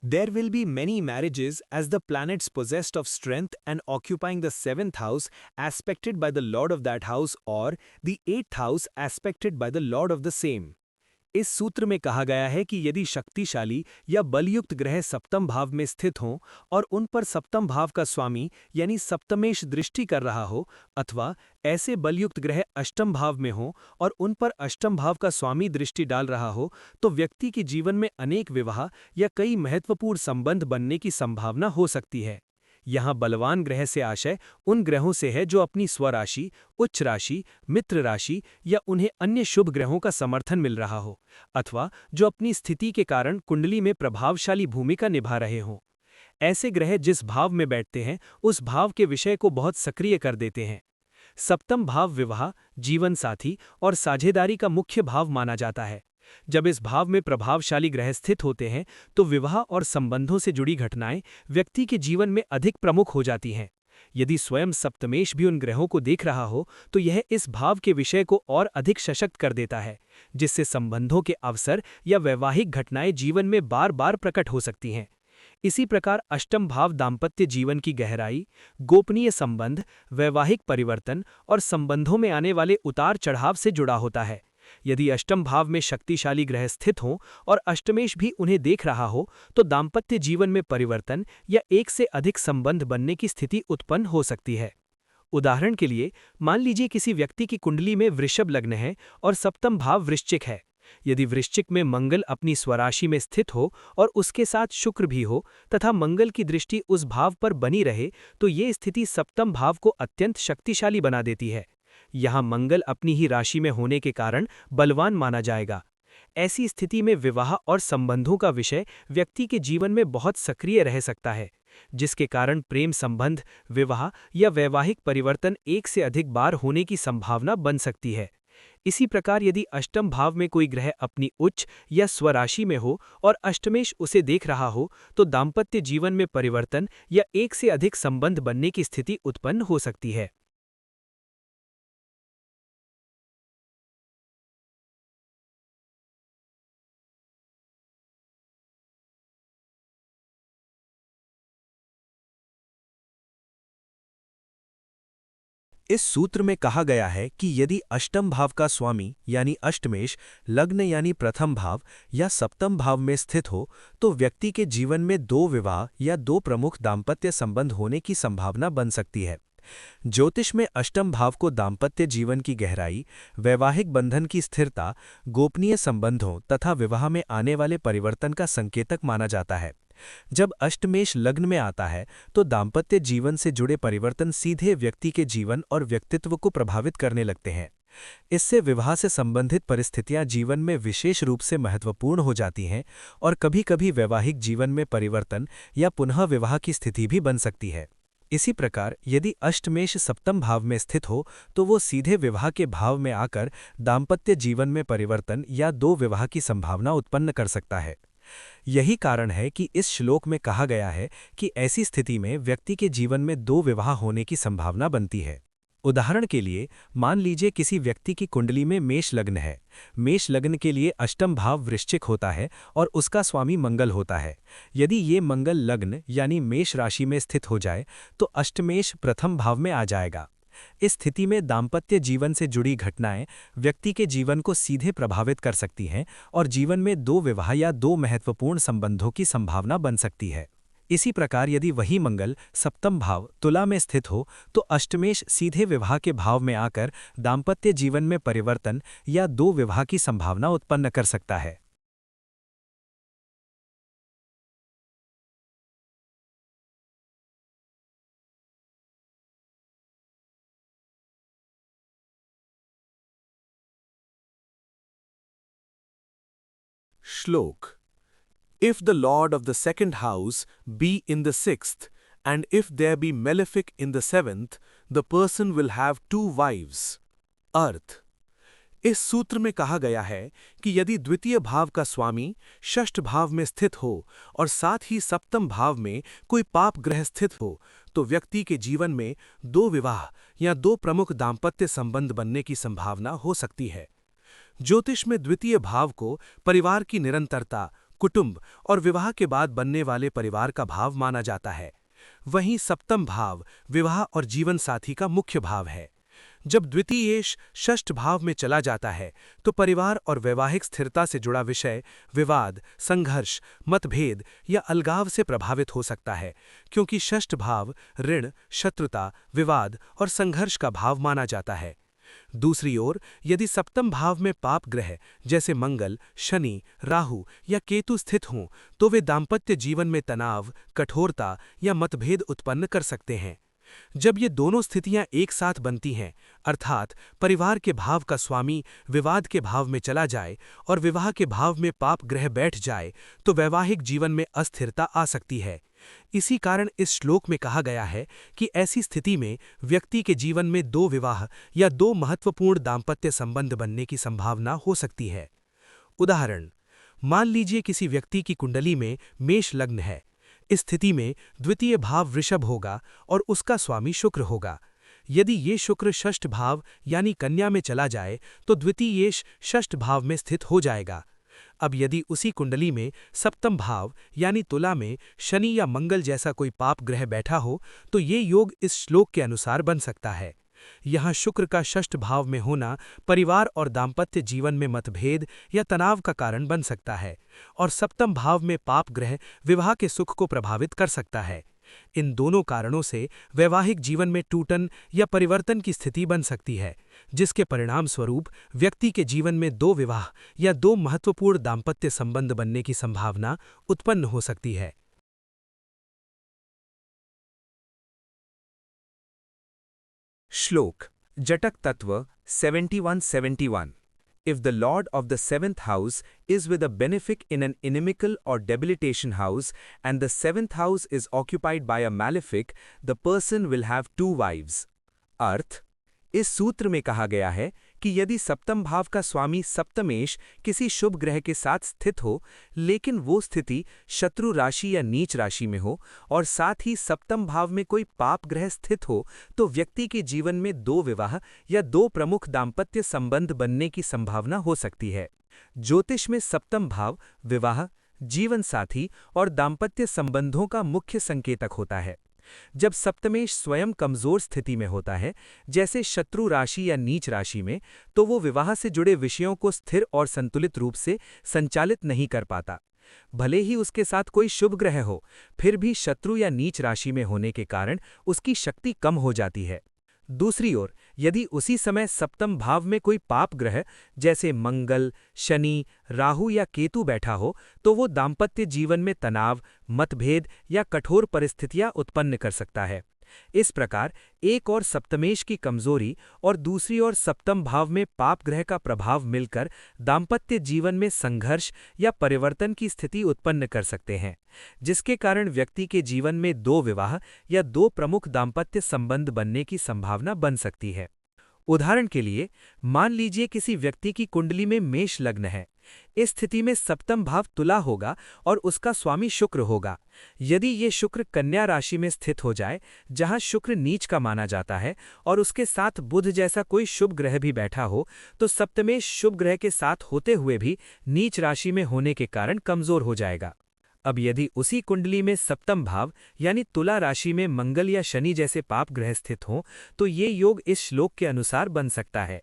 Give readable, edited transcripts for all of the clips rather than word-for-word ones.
There will be many marriages as the planets possessed of strength and occupying the seventh house aspected by the lord of that house or the eighth house aspected by the lord of the same. इस सूत्र में कहा गया है कि यदि शक्तिशाली या बलयुक्त ग्रह सप्तम भाव में स्थित हों और उन पर सप्तम भाव का स्वामी यानी सप्तमेश दृष्टि कर रहा हो अथवा ऐसे बलयुक्त ग्रह अष्टम भाव में हों और उन पर अष्टम भाव का स्वामी दृष्टि डाल रहा हो तो व्यक्ति के जीवन में अनेक विवाह या कई महत्वपूर्ण संबंध बनने की संभावना हो सकती है। यहाँ बलवान ग्रह से आशय उन ग्रहों से है जो अपनी स्वराशि, उच्च राशि, मित्र राशि या उन्हें अन्य शुभ ग्रहों का समर्थन मिल रहा हो अथवा जो अपनी स्थिति के कारण कुंडली में प्रभावशाली भूमिका निभा रहे हों। ऐसे ग्रह जिस भाव में बैठते हैं उस भाव के विषय को बहुत सक्रिय कर देते हैं। सप्तम भाव विवाह, जीवन साथी और साझेदारी का मुख्य भाव माना जाता है। जब इस भाव में प्रभावशाली ग्रह स्थित होते हैं तो विवाह और संबंधों से जुड़ी घटनाएं व्यक्ति के जीवन में अधिक प्रमुख हो जाती हैं। यदि स्वयं सप्तमेश भी उन ग्रहों को देख रहा हो तो यह इस भाव के विषय को और अधिक सशक्त कर देता है, जिससे संबंधों के अवसर या वैवाहिक घटनाएं जीवन में बार बार प्रकट हो सकती हैं। इसी प्रकार अष्टम भाव दाम्पत्य जीवन की गहराई, गोपनीय संबंध, वैवाहिक परिवर्तन और संबंधों में आने वाले उतार चढ़ाव से जुड़ा होता है। यदि अष्टम भाव में शक्तिशाली ग्रह स्थित हों और अष्टमेश भी उन्हें देख रहा हो तो दाम्पत्य जीवन में परिवर्तन या एक से अधिक संबंध बनने की स्थिति उत्पन्न हो सकती है। उदाहरण के लिए मान लीजिए किसी व्यक्ति की कुंडली में वृषभ लग्न है और सप्तम भाव वृश्चिक है। यदि वृश्चिक में मंगल अपनी स्वराशि में स्थित हो और उसके साथ शुक्र भी हो तथा मंगल की दृष्टि उस भाव पर बनी रहे तो ये स्थिति सप्तम भाव को अत्यंत शक्तिशाली बना देती है। यहाँ मंगल अपनी ही राशि में होने के कारण बलवान माना जाएगा। ऐसी स्थिति में विवाह और संबंधों का विषय व्यक्ति के जीवन में बहुत सक्रिय रह सकता है, जिसके कारण प्रेम संबंध, विवाह या वैवाहिक परिवर्तन एक से अधिक बार होने की संभावना बन सकती है। इसी प्रकार यदि अष्टम भाव में कोई ग्रह अपनी उच्च या स्वराशि में हो और अष्टमेश उसे देख रहा हो तो दाम्पत्य जीवन में परिवर्तन या एक से अधिक संबंध बनने की स्थिति उत्पन्न हो सकती है। इस सूत्र में कहा गया है कि यदि अष्टम भाव का स्वामी यानी अष्टमेश लग्न यानी प्रथम भाव या सप्तम भाव में स्थित हो तो व्यक्ति के जीवन में दो विवाह या दो प्रमुख दाम्पत्य संबंध होने की संभावना बन सकती है। ज्योतिष में अष्टम भाव को दाम्पत्य जीवन की गहराई, वैवाहिक बंधन की स्थिरता, गोपनीय संबंधों तथा विवाह में आने वाले परिवर्तन का संकेतक माना जाता है। जब अष्टमेश लग्न में आता है तो दाम्पत्य जीवन से जुड़े परिवर्तन सीधे व्यक्ति के जीवन और व्यक्तित्व को प्रभावित करने लगते हैं। इससे विवाह से संबंधित परिस्थितियां जीवन में विशेष रूप से महत्वपूर्ण हो जाती हैं और कभी-कभी वैवाहिक जीवन में परिवर्तन या पुनः विवाह की स्थिति भी बन सकती है। इसी प्रकार यदि अष्टमेश सप्तम भाव में स्थित हो तो वो सीधे विवाह के भाव में आकर दाम्पत्य जीवन में परिवर्तन या दो विवाह की संभावना उत्पन्न कर सकता है। यही कारण है कि इस श्लोक में कहा गया है कि ऐसी स्थिति में व्यक्ति के जीवन में दो विवाह होने की संभावना बनती है। उदाहरण के लिए मान लीजिए किसी व्यक्ति की कुंडली में मेष लग्न है। मेष लग्न के लिए अष्टम भाव वृश्चिक होता है और उसका स्वामी मंगल होता है। यदि ये मंगल लग्न यानी मेष राशि में स्थित हो जाए तो अष्टमेश प्रथम भाव में आ जाएगा। इस स्थिति में दाम्पत्य जीवन से जुड़ी घटनाएं व्यक्ति के जीवन को सीधे प्रभावित कर सकती हैं और जीवन में दो विवाह या दो महत्वपूर्ण संबंधों की संभावना बन सकती है। इसी प्रकार यदि वही मंगल सप्तम भाव तुला में स्थित हो तो अष्टमेश सीधे विवाह के भाव में आकर दाम्पत्य जीवन में परिवर्तन या दो विवाह की संभावना उत्पन्न कर सकता है। Shlok. If the lord of the second house be in the sixth, and if there be malefic in the seventh, the person will have two wives. अर्थ। इस सूत्र में कहा गया है कि यदि द्वितीय भाव का स्वामी षष्ठ भाव में स्थित हो और साथ ही सप्तम भाव में कोई पाप ग्रह स्थित हो तो व्यक्ति के जीवन में दो विवाह या दो प्रमुख दाम्पत्य संबंध बनने की संभावना हो सकती है। ज्योतिष में द्वितीय भाव को परिवार की निरंतरता, कुटुंब और विवाह के बाद बनने वाले परिवार का भाव माना जाता है। वहीं सप्तम भाव विवाह और जीवन साथी का मुख्य भाव है। जब द्वितीयेश षष्ठ भाव में चला जाता है तो परिवार और वैवाहिक स्थिरता से जुड़ा विषय विवाद, संघर्ष, मतभेद या अलगाव से प्रभावित हो सकता है, क्योंकि षष्ठ भाव ऋण, शत्रुता, विवाद और संघर्ष का भाव माना जाता है। दूसरी ओर यदि सप्तम भाव में पाप ग्रह जैसे मंगल, शनि, राहु या केतु स्थित हों तो वे दाम्पत्य जीवन में तनाव, कठोरता या मतभेद उत्पन्न कर सकते हैं। जब ये दोनों स्थितियां एक साथ बनती हैं, अर्थात परिवार के भाव का स्वामी विवाद के भाव में चला जाए और विवाह के भाव में पाप ग्रह बैठ जाए, तो वैवाहिक जीवन में अस्थिरता आ सकती है। इसी कारण इस श्लोक में कहा गया है कि ऐसी स्थिति में व्यक्ति के जीवन में दो विवाह या दो महत्वपूर्ण दाम्पत्य संबंध बनने की संभावना हो सकती है। उदाहरण, मान लीजिए किसी व्यक्ति की कुंडली में मेष लग्न है। इस स्थिति में द्वितीय भाव वृषभ होगा और उसका स्वामी शुक्र होगा। यदि ये शुक्र षष्ठ भाव यानी कन्या में चला जाए तो द्वितीयेश षष्ठ भाव में स्थित हो जाएगा। अब यदि उसी कुंडली में सप्तम भाव यानी तुला में शनि या मंगल जैसा कोई पाप ग्रह बैठा हो तो ये योग इस श्लोक के अनुसार बन सकता है। यहाँ शुक्र का षष्ठ भाव में होना परिवार और दाम्पत्य जीवन में मतभेद या तनाव का कारण बन सकता है और सप्तम भाव में पाप ग्रह विवाह के सुख को प्रभावित कर सकता है। इन दोनों कारणों से वैवाहिक जीवन में टूटन या परिवर्तन की स्थिति बन सकती है, जिसके परिणाम स्वरूप व्यक्ति के जीवन में दो विवाह या दो महत्वपूर्ण दाम्पत्य संबंध बनने की संभावना उत्पन्न हो सकती है। श्लोक जटक तत्व 71-71 If the lord of the seventh house is with a benefic in an inimical or debilitation house and the seventh house is occupied by a malefic, the person will have two wives. अर्थ, इस सूत्र में कहा गया है कि यदि सप्तम भाव का स्वामी सप्तमेश किसी शुभ ग्रह के साथ स्थित हो, लेकिन वो स्थिति शत्रु राशि या नीच राशि में हो और साथ ही सप्तम भाव में कोई पाप ग्रह स्थित हो, तो व्यक्ति के जीवन में दो विवाह या दो प्रमुख दाम्पत्य संबंध बनने की संभावना हो सकती है। ज्योतिष में सप्तम भाव विवाह, जीवन साथी और दाम्पत्य संबंधों का मुख्य संकेतक होता है। जब सप्तमेश स्वयं कमजोर स्थिति में होता है, जैसे शत्रु राशि या नीच राशि में, तो वो विवाह से जुड़े विषयों को स्थिर और संतुलित रूप से संचालित नहीं कर पाता। भले ही उसके साथ कोई शुभ ग्रह हो, फिर भी शत्रु या नीच राशि में होने के कारण उसकी शक्ति कम हो जाती है। दूसरी ओर यदि उसी समय सप्तम भाव में कोई पाप ग्रह जैसे मंगल, शनि, राहु या केतु बैठा हो तो वो दाम्पत्य जीवन में तनाव, मतभेद या कठोर परिस्थितियां उत्पन्न कर सकता है। इस प्रकार एक और सप्तमेश की कमजोरी और दूसरी ओर सप्तम भाव में पाप ग्रह का प्रभाव मिलकर दाम्पत्य जीवन में संघर्ष या परिवर्तन की स्थिति उत्पन्न कर सकते हैं, जिसके कारण व्यक्ति के जीवन में दो विवाह या दो प्रमुख दाम्पत्य संबंध बनने की संभावना बन सकती है। उदाहरण के लिए, मान लीजिए किसी व्यक्ति की कुंडली में मेष लग्न है। इस स्थिति में सप्तम भाव तुला होगा और उसका स्वामी शुक्र होगा। यदि ये शुक्र कन्या राशि में स्थित हो जाए, जहां शुक्र नीच का माना जाता है, और उसके साथ बुध जैसा कोई शुभ ग्रह भी बैठा हो, तो सप्तमेश शुभ ग्रह के साथ होते हुए भी नीच राशि में होने के कारण कमजोर हो जाएगा। अब यदि उसी कुंडली में सप्तम भाव यानी तुला राशि में मंगल या शनि जैसे पाप ग्रह स्थित हों, तो ये योग इस श्लोक के अनुसार बन सकता है।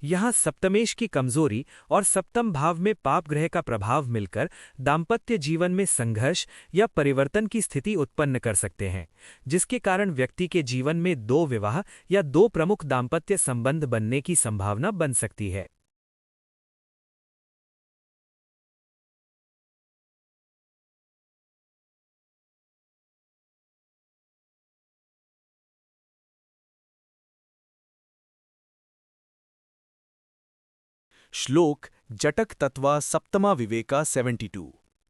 यहाँ सप्तमेश की कमजोरी और सप्तम भाव में पाप ग्रह का प्रभाव मिलकर दाम्पत्य जीवन में संघर्ष या परिवर्तन की स्थिति उत्पन्न कर सकते हैं, जिसके कारण व्यक्ति के जीवन में दो विवाह या दो प्रमुख दाम्पत्य संबंध बनने की संभावना बन सकती है। श्लोक जटक तत्वा सप्तमा Viveka 72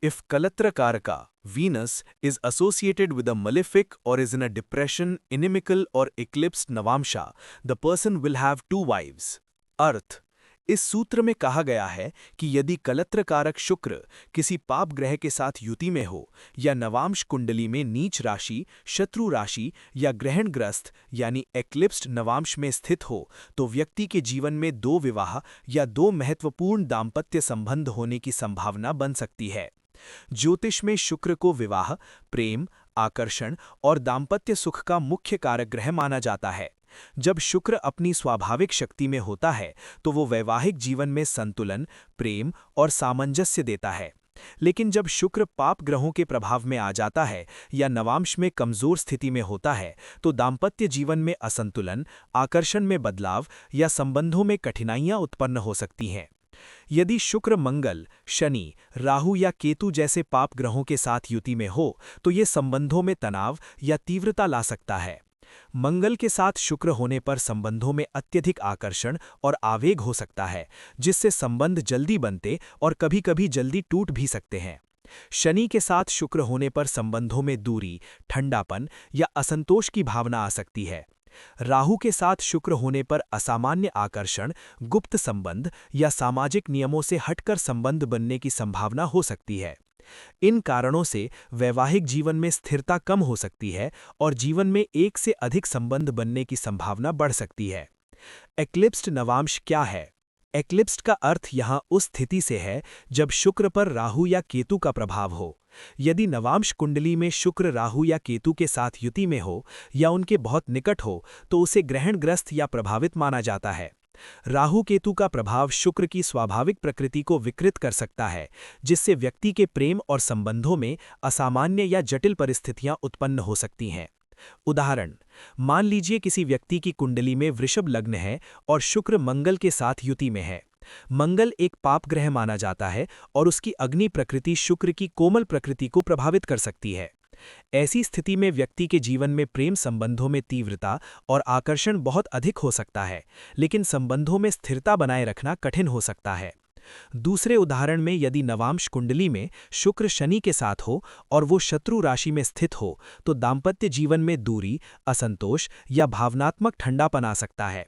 If Kalatra Karaka, Venus, is associated with a malefic or is in a depression, inimical or eclipsed Navamsha, the person will have two wives. अर्थ, इस सूत्र में कहा गया है कि यदि कलत्र कारक शुक्र किसी पाप ग्रह के साथ युति में हो या नवांश कुंडली में नीच राशि, शत्रु राशि या ग्रहणग्रस्त यानी एक्लिप्स्ड नवांश में स्थित हो, तो व्यक्ति के जीवन में दो विवाह या दो महत्वपूर्ण दाम्पत्य संबंध होने की संभावना बन सकती है। ज्योतिष में शुक्र को विवाह, प्रेम, आकर्षण और दाम्पत्य सुख का मुख्य कारक ग्रह माना जाता है। जब शुक्र अपनी स्वाभाविक शक्ति में होता है तो वो वैवाहिक जीवन में संतुलन, प्रेम और सामंजस्य देता है। लेकिन जब शुक्र पाप ग्रहों के प्रभाव में आ जाता है या नवांश में कमजोर स्थिति में होता है तो दाम्पत्य जीवन में असंतुलन, आकर्षण में बदलाव या संबंधों में कठिनाइयां उत्पन्न हो सकती हैं। यदि शुक्र मंगल, शनि, राहु या केतु जैसे पाप ग्रहों के साथ युति में हो तो ये संबंधों में तनाव या तीव्रता ला सकता है। मंगल के साथ शुक्र होने पर संबंधों में अत्यधिक आकर्षण और आवेग हो सकता है, जिससे संबंध जल्दी बनते और कभी-कभी जल्दी टूट भी सकते हैं। शनि के साथ शुक्र होने पर संबंधों में दूरी, ठंडापन या असंतोष की भावना आ सकती है। राहु के साथ शुक्र होने पर असामान्य आकर्षण, गुप्त संबंध या सामाजिक नियमों से हटकर संबंध बनने की संभावना हो सकती है। इन कारणों से वैवाहिक जीवन में स्थिरता कम हो सकती है और जीवन में एक से अधिक संबंध बनने की संभावना बढ़ सकती है। एक्लिप्स्ड नवांश क्या है? एक्लिप्स्ड का अर्थ यहाँ उस स्थिति से है जब शुक्र पर राहु या केतु का प्रभाव हो। यदि नवांश कुंडली में शुक्र राहु या केतु के साथ युति में हो या उनके बहुत निकट हो तो उसे ग्रहणग्रस्त या प्रभावित माना जाता है। राहु केतु का प्रभाव शुक्र की स्वाभाविक प्रकृति को विकृत कर सकता है, जिससे व्यक्ति के प्रेम और संबंधों में असामान्य या जटिल परिस्थितियां उत्पन्न हो सकती हैं। उदाहरण, मान लीजिए किसी व्यक्ति की कुंडली में वृषभ लग्न है और शुक्र मंगल के साथ युति में है। मंगल एक पाप ग्रह माना जाता है और उसकी अग्नि प्रकृति शुक्र की कोमल प्रकृति को प्रभावित कर सकती है। ऐसी स्थिति में व्यक्ति के जीवन में प्रेम संबंधों में तीव्रता और आकर्षण बहुत अधिक हो सकता है, लेकिन संबंधों में स्थिरता बनाए रखना कठिन हो सकता है। दूसरे उदाहरण में यदि नवांश कुंडली में शुक्र शनि के साथ हो और वो शत्रु राशि में स्थित हो तो दाम्पत्य जीवन में दूरी, असंतोष या भावनात्मक ठंडापन आ सकता है।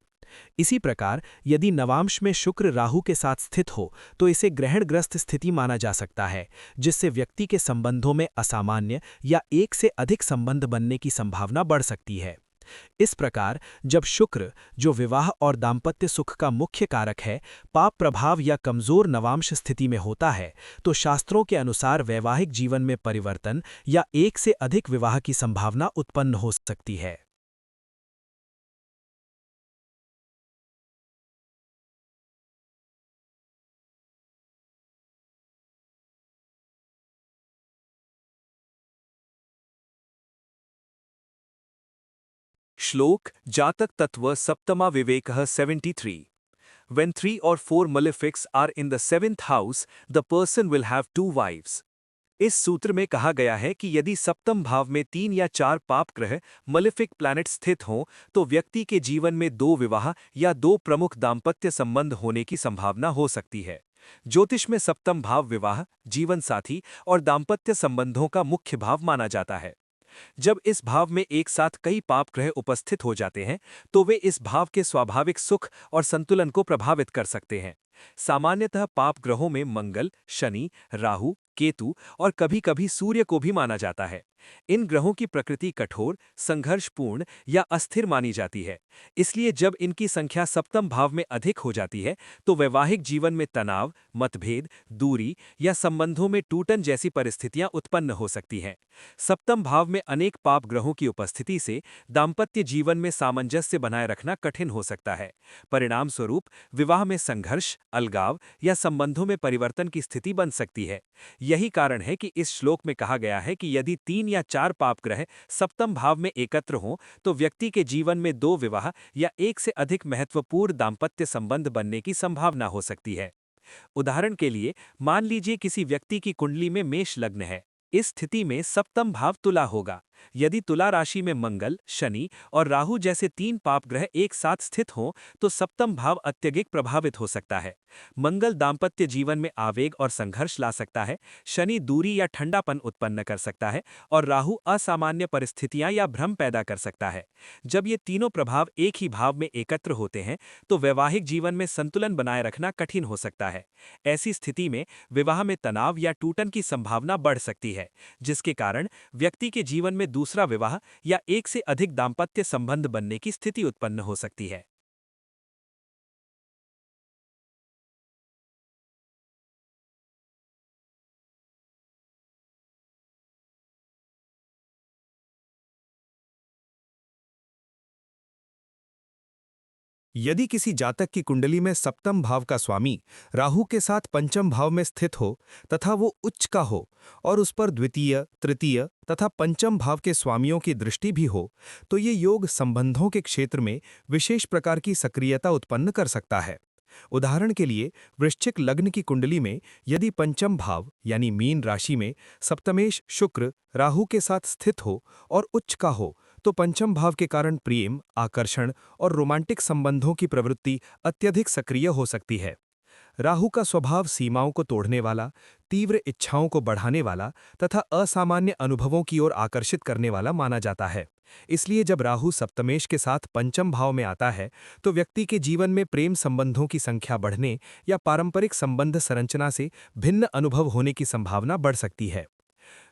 इसी प्रकार यदि नवांश में शुक्र राहु के साथ स्थित हो तो इसे ग्रहणग्रस्त स्थिति माना जा सकता है, जिससे व्यक्ति के संबंधों में असामान्य या एक से अधिक संबंध बनने की संभावना बढ़ सकती है। इस प्रकार जब शुक्र, जो विवाह और दाम्पत्य सुख का मुख्य कारक है, पाप प्रभाव या कमजोर नवांश स्थिति में होता है तो शास्त्रों के अनुसार वैवाहिक जीवन में परिवर्तन या एक से अधिक विवाह की संभावना उत्पन्न हो सकती है। श्लोक जातक तत्व सप्तमा विवेकः 73। When 3 or 4 malefics are in the 7th house, the person will have 2 wives. इस सूत्र में कहा गया है कि यदि सप्तम भाव में 3 या 4 पाप ग्रह मलेफिक प्लैनेट स्थित हों तो व्यक्ति के जीवन में 2 विवाह या 2 प्रमुख दाम्पत्य संबंध होने की संभावना हो सकती है। ज्योतिष में सप्तम भाव विवाह, जीवन साथी और दाम्पत्य संबंधों का मुख्य भाव माना जाता है। जब इस भाव में एक साथ कई पाप ग्रह उपस्थित हो जाते हैं तो वे इस भाव के स्वाभाविक सुख और संतुलन को प्रभावित कर सकते हैं। सामान्यतः पाप ग्रहों में मंगल, शनि, राहु, केतु और कभी-कभी सूर्य को भी माना जाता है। इन ग्रहों की प्रकृति कठोर, संघर्षपूर्ण या अस्थिर मानी जाती है। इसलिए जब इनकी संख्या सप्तम भाव में अधिक हो जाती है तो वैवाहिक जीवन में तनाव, मतभेद, दूरी या संबंधों में टूटन जैसी परिस्थितियां उत्पन्न हो सकती हैं। सप्तम भाव में अनेक पाप ग्रहों की उपस्थिति से दाम्पत्य जीवन में सामंजस्य बनाए रखना कठिन हो सकता है। परिणाम स्वरूप विवाह में संघर्ष, अलगाव या संबंधों में परिवर्तन की स्थिति बन सकती है। यही कारण है कि इस श्लोक में कहा गया है कि यदि 3 या 4 पाप ग्रह सप्तम भाव में एकत्र हों तो व्यक्ति के जीवन में 2 विवाह या एक से अधिक महत्वपूर्ण दाम्पत्य संबंध बनने की संभावना हो सकती है। उदाहरण के लिए मान लीजिए किसी व्यक्ति की कुंडली में मेष लग्न है। इस स्थिति में सप्तम भाव तुला होगा। यदि तुला राशि में मंगल, शनि और राहु जैसे 3 पाप ग्रह एक साथ स्थित हों तो सप्तम भाव अत्यधिक प्रभावित हो सकता है। मंगल दाम्पत्य जीवन में आवेग और संघर्ष ला सकता है, शनि दूरी या ठंडापन उत्पन्न कर सकता है और राहु असामान्य परिस्थितियां या भ्रम पैदा कर सकता है। जब ये तीनों प्रभाव एक ही भाव में एकत्र होते हैं तो वैवाहिक जीवन में संतुलन बनाए रखना कठिन हो सकता है। ऐसी स्थिति में विवाह में तनाव या टूटन की संभावना बढ़ सकती है, जिसके कारण व्यक्ति के जीवन में दूसरा विवाह या एक से अधिक दाम्पत्य संबंध बनने की स्थिति उत्पन्न हो सकती है। यदि किसी जातक की कुंडली में सप्तम भाव का स्वामी राहु के साथ पंचम भाव में स्थित हो तथा वो उच्च का हो और उस पर द्वितीय, तृतीय तथा पंचम भाव के स्वामियों की दृष्टि भी हो, तो ये योग संबंधों के क्षेत्र में विशेष प्रकार की सक्रियता उत्पन्न कर सकता है। उदाहरण के लिए वृश्चिक लग्न की कुंडली में यदि पंचम भाव यानी मीन राशि में सप्तमेश शुक्र राहु के साथ स्थित हो और उच्च का हो, तो पंचम भाव के कारण प्रेम, आकर्षण और रोमांटिक संबंधों की प्रवृत्ति अत्यधिक सक्रिय हो सकती है। राहु का स्वभाव सीमाओं को तोड़ने वाला, तीव्र इच्छाओं को बढ़ाने वाला तथा असामान्य अनुभवों की ओर आकर्षित करने वाला माना जाता है। इसलिए जब राहु सप्तमेश के साथ पंचम भाव में आता है, तो व्यक्ति के जीवन में प्रेम संबंधों की संख्या बढ़ने या पारंपरिक संबंध संरचना से भिन्न अनुभव होने की संभावना बढ़ सकती है।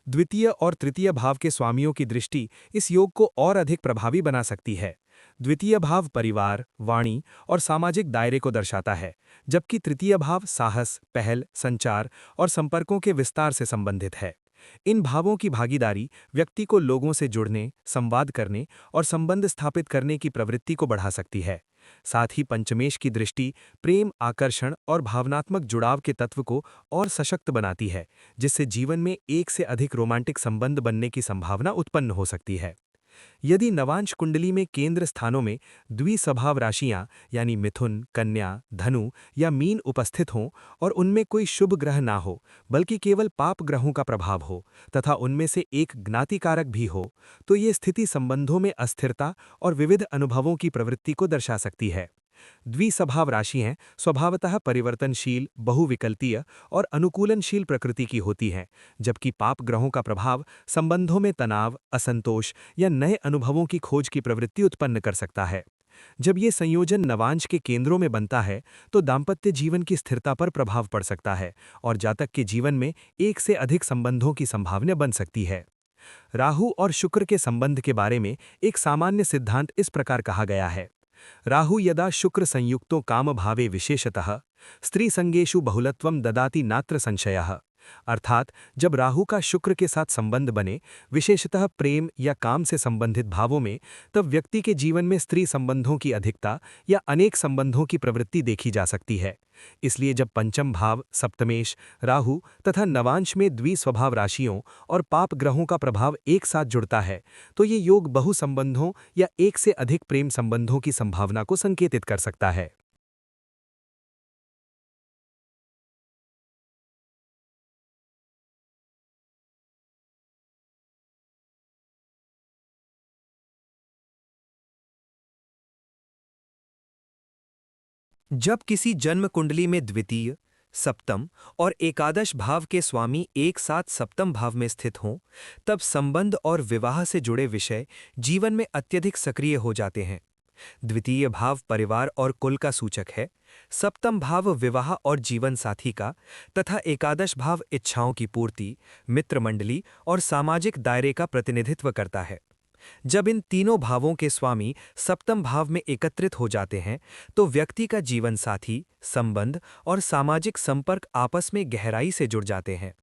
द्वितीय और तृतीय भाव के स्वामियों की दृष्टि इस योग को और अधिक प्रभावी बना सकती है। द्वितीय भाव परिवार, वाणी और सामाजिक दायरे को दर्शाता है, जबकि तृतीय भाव साहस, पहल, संचार और संपर्कों के विस्तार से संबंधित है। इन भावों की भागीदारी व्यक्ति को लोगों से जुड़ने, संवाद करने और संबंध स्थापित करने की प्रवृत्ति को बढ़ा सकती है। साथ ही पंचमेश की दृष्टि प्रेम, आकर्षण और भावनात्मक जुड़ाव के तत्व को और सशक्त बनाती है, जिससे जीवन में एक से अधिक रोमांटिक संबंध बनने की संभावना उत्पन्न हो सकती है। यदि नवांश कुंडली में केंद्र स्थानों में द्विस्वभाव राशियां यानी मिथुन, कन्या, धनु या मीन उपस्थित हों और उनमें कोई शुभ ग्रह ना हो, बल्कि केवल पाप ग्रहों का प्रभाव हो तथा उनमें से एक ज्ञातिकारक भी हो, तो ये स्थिति संबंधों में अस्थिरता और विविध अनुभवों की प्रवृत्ति को दर्शा सकती है। द्विस्वभाव राशियां स्वभावतः परिवर्तनशील, बहुविकल्पीय और अनुकूलनशील प्रकृति की होती हैं, जबकि पाप ग्रहों का प्रभाव संबंधों में तनाव, असंतोष या नए अनुभवों की खोज की प्रवृत्ति उत्पन्न कर सकता है। जब ये संयोजन नवांश के केंद्रों में बनता है, तो दाम्पत्य जीवन की स्थिरता पर प्रभाव पड़ सकता है और जातक के जीवन में एक से अधिक संबंधों की संभावना बन सकती है। राहु और शुक्र के संबंध के बारे में एक सामान्य सिद्धांत इस प्रकार कहा गया है। राहु यदा शुक्र संयुक्तो काम भावे विशेषतः स्त्री संगेषु बहुलत्वम ददाति नात्र संशयः। अर्थात जब राहु का शुक्र के साथ संबंध बने, विशेषतः प्रेम या काम से संबंधित भावों में, तब व्यक्ति के जीवन में स्त्री संबंधों की अधिकता या अनेक संबंधों की प्रवृत्ति देखी जा सकती है। इसलिए जब पंचम भाव, सप्तमेश, राहु तथा नवांश में द्विस्वभाव राशियों और पाप ग्रहों का प्रभाव एक साथ जुड़ता है, तो ये योग बहु संबंधों या एक से अधिक प्रेम संबंधों की संभावना को संकेतित कर सकता है। जब किसी जन्म कुंडली में द्वितीय, सप्तम और एकादश भाव के स्वामी एक साथ सप्तम भाव में स्थित हों, तब संबंध और विवाह से जुड़े विषय जीवन में अत्यधिक सक्रिय हो जाते हैं। द्वितीय भाव परिवार और कुल का सूचक है, सप्तम भाव विवाह और जीवन साथी का तथा एकादश भाव इच्छाओं की पूर्ति, मित्र मंडली और सामाजिक दायरे का प्रतिनिधित्व करता है। जब इन तीनों भावों के स्वामी सप्तम भाव में एकत्रित हो जाते हैं, तो व्यक्ति का जीवन साथी, संबंध और सामाजिक संपर्क आपस में गहराई से जुड़ जाते हैं।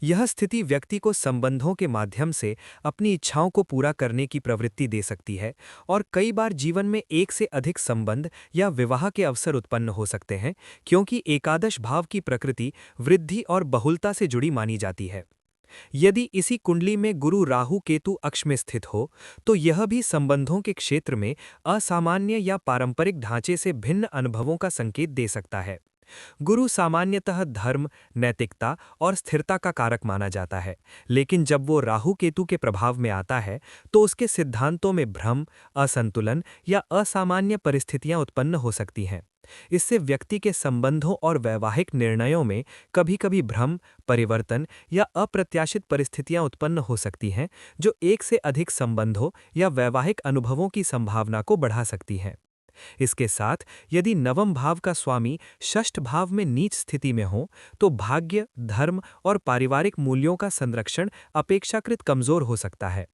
यह स्थिति व्यक्ति को संबंधों के माध्यम से अपनी इच्छाओं को पूरा करने की प्रवृत्ति दे सकती है और कई बार जीवन में एक से अधिक संबंध या विवाह के अवसर उत्पन्न हो सकते हैं, क्योंकि एकादश भाव की प्रकृति वृद्धि और बहुलता से जुड़ी मानी जाती है। यदि इसी कुंडली में गुरु राहु केतु अक्ष में स्थित हो, तो यह भी संबंधों के क्षेत्र में असामान्य या पारंपरिक ढांचे से भिन्न अनुभवों का संकेत दे सकता है। गुरु सामान्यतः धर्म, नैतिकता और स्थिरता का कारक माना जाता है, लेकिन जब वो राहु केतु के प्रभाव में आता है, तो उसके सिद्धांतों में भ्रम, असंतुलन या असामान्य परिस्थितियां उत्पन्न हो सकती हैं। इससे व्यक्ति के संबंधों और वैवाहिक निर्णयों में कभी-कभी भ्रम, परिवर्तन या अप्रत्याशित परिस्थितियां उत्पन्न हो सकती हैं, जो एक से अधिक संबंधों या वैवाहिक अनुभवों की संभावना को बढ़ा सकती हैं। इसके साथ यदि नवम भाव का स्वामी षष्ठ भाव में नीच स्थिति में हो, तो भाग्य, धर्म और पारिवारिक मूल्यों का संरक्षण अपेक्षाकृत कमजोर हो सकता है।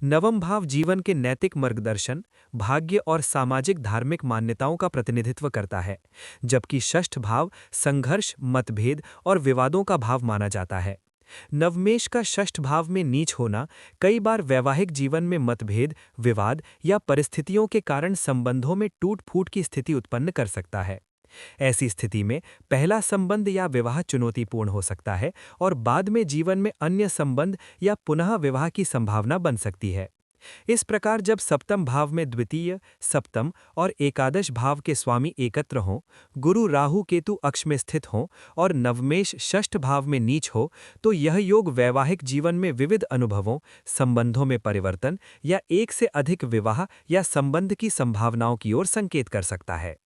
नवम भाव जीवन के नैतिक मार्गदर्शन, भाग्य और सामाजिक धार्मिक मान्यताओं का प्रतिनिधित्व करता है, जबकि षष्ठ भाव संघर्ष, मतभेद और विवादों का भाव माना जाता है। नवमेष का षष्ठ भाव में नीच होना कई बार वैवाहिक जीवन में मतभेद, विवाद या परिस्थितियों के कारण संबंधों में टूट-फूट की स्थिति उत्पन्न कर सकता है। ऐसी स्थिति में पहला संबंध या विवाह चुनौतीपूर्ण हो सकता है और बाद में जीवन में अन्य संबंध या पुनः विवाह की संभावना बन सकती है। इस प्रकार जब सप्तम भाव में द्वितीय, सप्तम और एकादश भाव के स्वामी एकत्र हों, गुरु राहु केतु अक्ष में स्थित हों और नवमेष षष्ठ भाव में नीच हो, तो यह योग वैवाहिक जीवन में विविध अनुभवों, संबंधों में परिवर्तन या एक से अधिक विवाह या संबंध की संभावनाओं की ओर संकेत कर सकता है।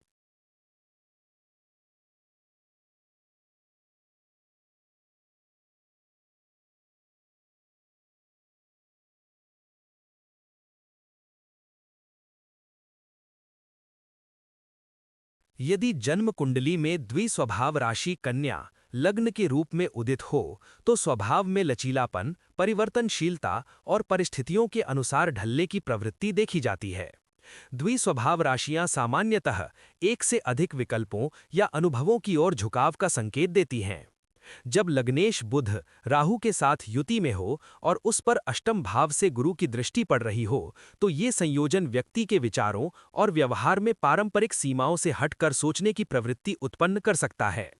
यदि जन्म कुंडली में द्विस्वभाव राशि कन्या लग्न के रूप में उदित हो तो स्वभाव में लचीलापन, परिवर्तनशीलता और परिस्थितियों के अनुसार ढलने की प्रवृत्ति देखी जाती है। द्विस्वभाव राशियां सामान्यतः एक से अधिक विकल्पों या अनुभवों की ओर झुकाव का संकेत देती हैं। जब लग्नेश बुध राहु के साथ युति में हो और उस पर अष्टम भाव से गुरु की दृष्टि पड़ रही हो, तो ये संयोजन व्यक्ति के विचारों और व्यवहार में पारंपरिक सीमाओं से हटकर सोचने की प्रवृत्ति उत्पन्न कर सकता है।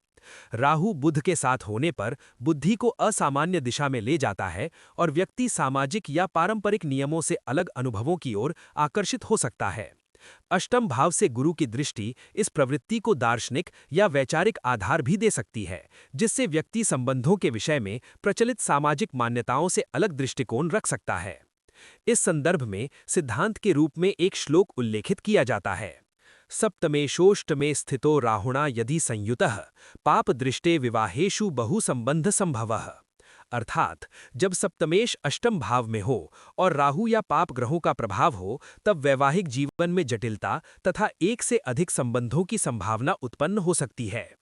राहु बुध के साथ होने पर बुद्धि को असामान्य दिशा में ले जाता है और व्यक्ति सामाजिक या पारंपरिक नियमों से अलग अनुभवों की ओर आकर्षित हो सकता है। अष्टम भाव से गुरु की दृष्टि इस प्रवृत्ति को दार्शनिक या वैचारिक आधार भी दे सकती है, जिससे व्यक्ति संबंधों के विषय में प्रचलित सामाजिक मान्यताओं से अलग दृष्टिकोण रख सकता है। इस संदर्भ में सिद्धांत के रूप में एक श्लोक उल्लेखित किया जाता है। सप्तमेशोष्टमे स्थितो राहुणा यदि संयुतः पाप दृष्टे विवाहेषु बहु संबंध संभवः। अर्थात जब सप्तमेश अष्टम भाव में हो और राहु या पाप ग्रहों का प्रभाव हो, तब वैवाहिक जीवन में जटिलता तथा एक से अधिक संबंधों की संभावना उत्पन्न हो सकती है।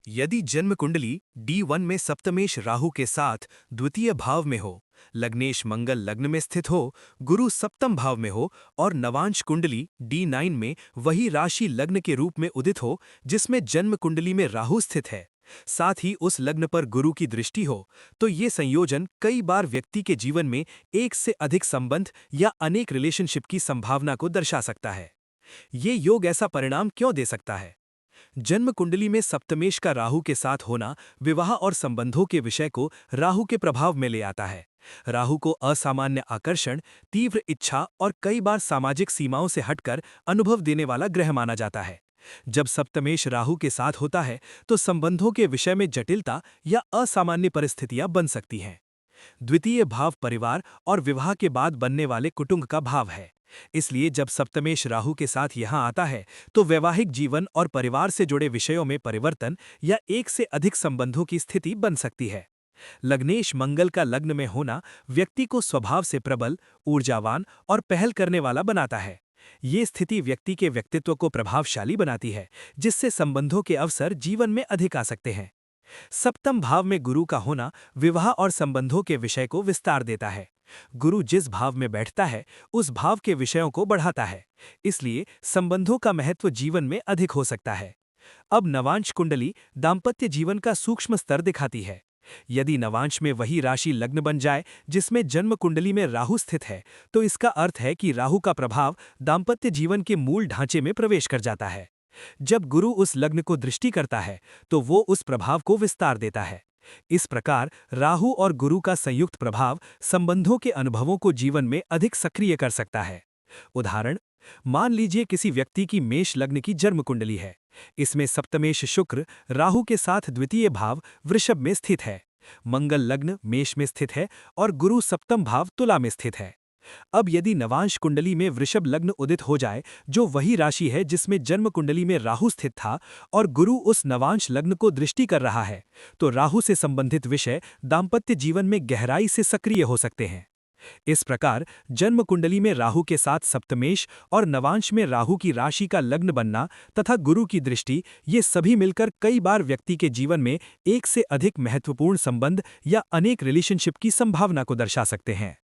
यदि जन्म कुंडली D1 में सप्तमेश राहु के साथ द्वितीय भाव में हो, लग्नेश मंगल लग्न में स्थित हो, गुरु सप्तम भाव में हो और नवांश कुंडली D9 में वही राशि लग्न के रूप में उदित हो जिसमें जन्म कुंडली में राहु स्थित है, साथ ही उस लग्न पर गुरु की दृष्टि हो, तो ये संयोजन कई बार व्यक्ति के जीवन में एक से अधिक संबंध या अनेक रिलेशनशिप की संभावना को दर्शा सकता है। ये योग ऐसा परिणाम क्यों दे सकता है? जन्म कुंडली में सप्तमेश का राहु के साथ होना विवाह और संबंधों के विषय को राहु के प्रभाव में ले आता है। राहु को असामान्य आकर्षण, तीव्र इच्छा और कई बार सामाजिक सीमाओं से हटकर अनुभव देने वाला ग्रह माना जाता है। जब सप्तमेश राहु के साथ होता है तो संबंधों के विषय में जटिलता या असामान्य परिस्थितियां बन सकती हैं। द्वितीय भाव परिवार और विवाह के बाद बनने वाले कुटुंब का भाव है। इसलिए जब सप्तमेश राहु के साथ यहां आता है तो वैवाहिक जीवन और परिवार से जुड़े विषयों में परिवर्तन या एक से अधिक संबंधों की स्थिति बन सकती है। लग्नेश मंगल का लग्न में होना व्यक्ति को स्वभाव से प्रबल, ऊर्जावान और पहल करने वाला बनाता है। ये स्थिति व्यक्ति के व्यक्तित्व को प्रभावशाली बनाती है, जिससे संबंधों के अवसर जीवन में अधिक आ सकते हैं। सप्तम भाव में गुरु का होना विवाह और संबंधों के विषय को विस्तार देता है। गुरु जिस भाव में बैठता है उस भाव के विषयों को बढ़ाता है, इसलिए संबंधों का महत्व जीवन में अधिक हो सकता है। अब नवांश कुंडली दाम्पत्य जीवन का सूक्ष्म स्तर दिखाती है। यदि नवांश में वही राशि लग्न बन जाए जिसमें जन्म कुंडली में राहु स्थित है, तो इसका अर्थ है कि राहु का प्रभाव दाम्पत्य जीवन के मूल ढांचे में प्रवेश कर जाता है। जब गुरु उस लग्न को दृष्टि करता है तो वो उस प्रभाव को विस्तार देता है। इस प्रकार राहु और गुरु का संयुक्त प्रभाव संबंधों के अनुभवों को जीवन में अधिक सक्रिय कर सकता है। उदाहरण, मान लीजिए किसी व्यक्ति की मेष लग्न की जन्म कुंडली है। इसमें सप्तमेश शुक्र राहु के साथ द्वितीय भाव वृषभ में स्थित है, मंगल लग्न मेष में स्थित है और गुरु सप्तम भाव तुला में स्थित है। अब यदि नवांश कुंडली में वृषभ लग्न उदित हो जाए, जो वही राशि है जिसमें जन्म कुंडली में राहु स्थित था, और गुरु उस नवांश लग्न को दृष्टि कर रहा है, तो राहु से संबंधित विषय दाम्पत्य जीवन में गहराई से सक्रिय हो सकते हैं। इस प्रकार जन्म कुंडली में राहु के साथ सप्तमेश और नवांश में राहु की राशि का लग्न बनना तथा गुरु की दृष्टि, ये सभी मिलकर कई बार व्यक्ति के जीवन में एक से अधिक महत्वपूर्ण संबंध या अनेक रिलेशनशिप की संभावना को दर्शा सकते हैं।